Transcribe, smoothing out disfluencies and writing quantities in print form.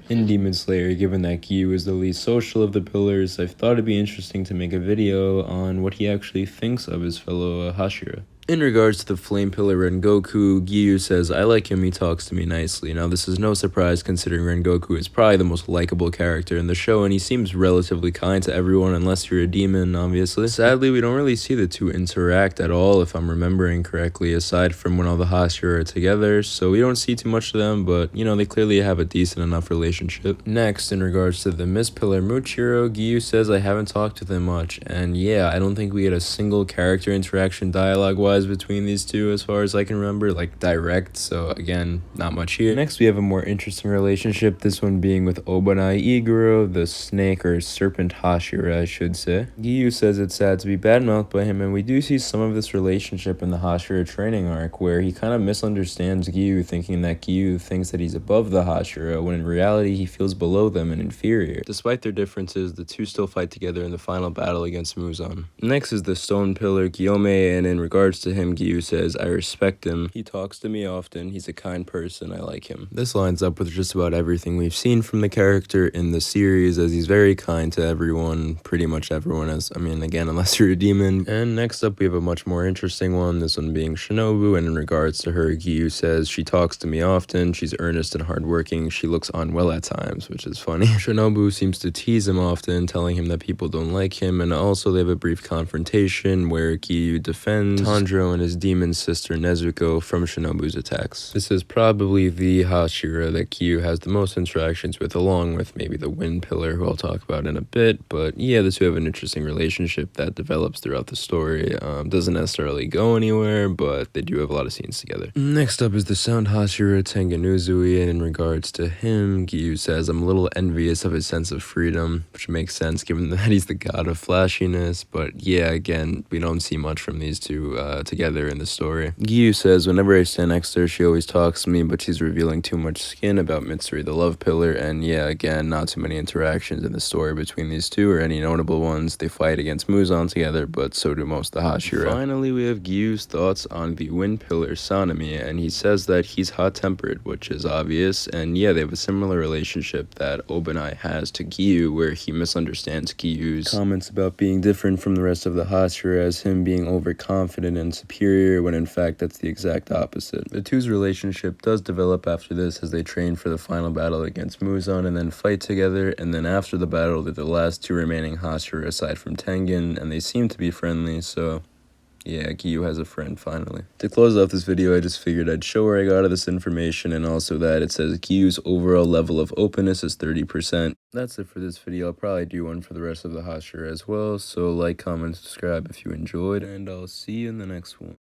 In Demon Slayer, given that Giyu is the least social of the pillars, I thought it'd be interesting to make a video on what he actually thinks of his fellow Hashira. In regards to the Flame Pillar Rengoku, Giyu says, "I like him, he talks to me nicely." Now this is no surprise considering Rengoku is probably the most likable character in the show, and he seems relatively kind to everyone unless you're a demon, obviously. Sadly, we don't really see the two interact at all, if I'm remembering correctly, aside from when all the Hashira are together, so we don't see too much of them, but, you know, they clearly have a decent enough relationship. Next, in regards to the Mist Pillar Muchiro, Giyu says, "I haven't talked with him much," and yeah, I don't think we had a single character interaction dialogue-wise between these two as far as I can remember, like direct, so again, not much here. Next, we have a more interesting relationship, this one being with Obanai Iguro, the snake or serpent Hashira, I should say. Giyu says it's sad to be badmouthed by him, and we do see some of this relationship in the Hashira training arc, where he kind of misunderstands Giyu, thinking that Giyu thinks that he's above the Hashira, when in reality he feels below them and inferior. Despite their differences, the two still fight together in the final battle against Muzan. Next is the Stone Pillar Gyome, and in regards to him, Giyu says, "I respect him. He talks to me often. He's a kind person. I like him." This lines up with just about everything we've seen from the character in the series, as he's very kind to everyone, pretty much everyone, again, unless you're a demon. And next up, we have a much more interesting one, this one being Shinobu, and in regards to her, Giyu says, "She talks to me often. She's earnest and hardworking. She looks unwell at times," which is funny. Shinobu seems to tease him often, telling him that people don't like him, and also they have a brief confrontation where Giyu defends Tanjiro and his demon sister Nezuko from Shinobu's attacks. This is probably the Hashira that Giyu has the most interactions with, along with maybe the Wind Pillar, who I'll talk about in a bit, but yeah, the two have an interesting relationship that develops throughout the story. Doesn't necessarily go anywhere, but they do have a lot of scenes together. Next up is the Sound Hashira Tengen Uzui, and in regards to him, Giyu says, "I'm a little envious of his sense of freedom," which makes sense given that he's the god of flashiness, but yeah, again, we don't see much from these two together in the story. Giyu says, "Whenever I stand next to her, she always talks to me, but she's revealing too much skin about Mitsuri, the love pillar," and yeah, again, not too many interactions in the story between these two, or any notable ones. They fight against Muzan together, but so do most of the Hashira. Finally, we have Giyu's thoughts on the Wind Pillar Sanemi, and he says that he's hot-tempered, which is obvious, and yeah, they have a similar relationship that Obanai has to Giyu, where he misunderstands Giyu's comments about being different from the rest of the Hashira as him being overconfident and superior, when in fact that's the exact opposite. The two's relationship does develop after this as they train for the final battle against Muzan and then fight together, and then after the battle they're the last two remaining Hashira aside from Tengen, and they seem to be friendly, so yeah, Giyu has a friend finally. To close off this video, I just figured I'd show where I got all this information, and also that it says Giyu's overall level of openness is 30%. That's it for this video. I'll probably do one for the rest of the Hashira as well, so like, comment, subscribe if you enjoyed, and I'll see you in the next one.